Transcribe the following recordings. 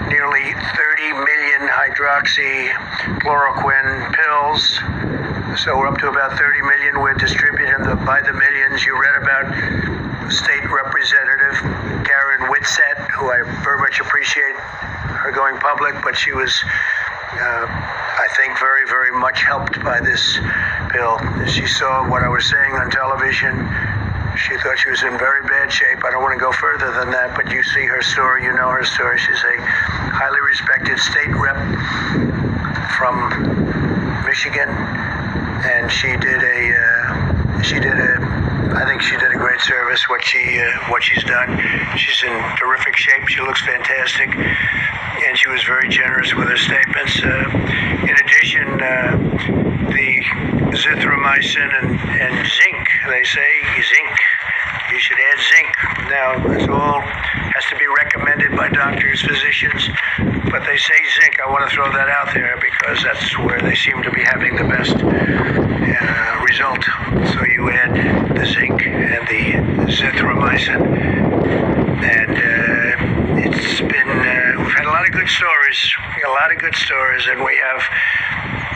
nearly 30 million hydroxychloroquine pills. So we're up to about 30 million. We're distributing them by the millions. You read about State Representative Karen Whitsett, who I very much appreciate her going public, but she was, I think, very, very much helped by this bill. She saw what I was saying on television. She thought she was in very bad shape. I don't want to go further than that, but you see her story, you know her story. She's a highly respected state rep from Michigan, and I think she did a great service. What she's done, she's in terrific shape. She looks fantastic, and she was very generous with her statements. In addition, the zithromycin and zinc. They say zinc. You should add zinc. Now, it all has to be recommended by doctors, physicians, but they say zinc. I want to throw that out there because that's where they seem to be having the best result. So you add the zinc and the zithromycin, and it's been, we've had a lot of good stories, and we have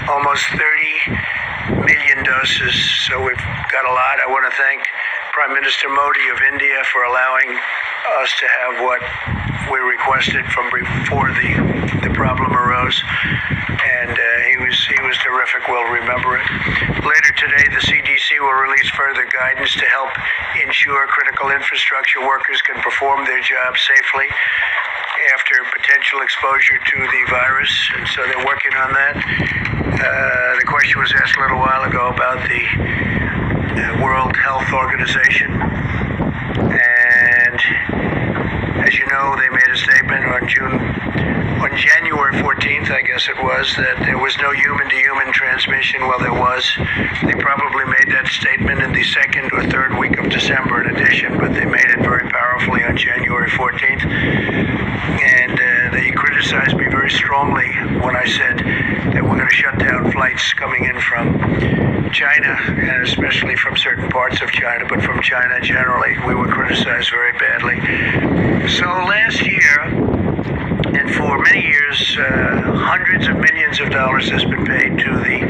almost 30 million doses, so we've got a lot. I want to thank Prime Minister Modi of India for allowing us to have what we requested from before the problem arose, and he was terrific. We'll remember it. Later today, the CDC will release further guidance to help ensure critical infrastructure workers can perform their jobs safely after potential exposure to the virus, and so they're working on that. The question was asked a little while ago about the World Health Organization, and as you know, they made a statement on January 14th, I guess it was, that there was no human-to-human transmission. Well, there was. They probably made that statement in the second or third week of December in addition, but they made it very powerfully on January 14th. And they criticized me very strongly when I said that we're going to shut down flights coming in from China, and especially from certain parts of China, but from China generally. We were criticized very badly. So last year, and for many years, hundreds of millions of dollars has been paid to the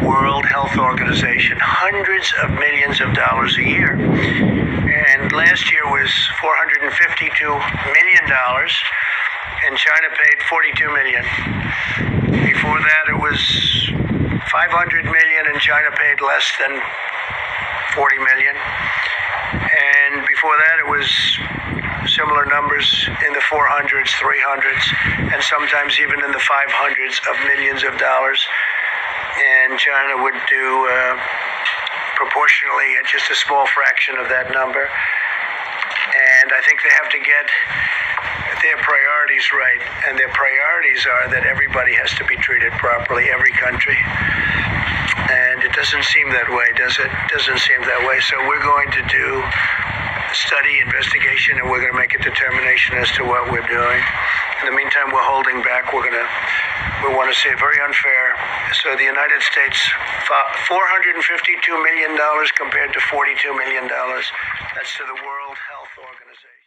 World Health Organization. Hundreds of millions of dollars a year. And last year was $452 million, and China paid $42 million. Before that, it was $500 million, and China paid less than $40 million. And before that, it was similar numbers in the 400s, 300s, and sometimes even in the 500s of millions of dollars. And China would do proportionally just a small fraction of that number. And I think they have to get their priorities right. And their priorities are that everybody has to be treated properly, every country. And it doesn't seem that way, does it? It doesn't seem that way. So we're going to do study, investigation, and we're going to make a determination as to what we're doing. In the meantime, we're holding back. We want to say very unfair. So the United States, $452 million compared to $42 million. That's to the World Health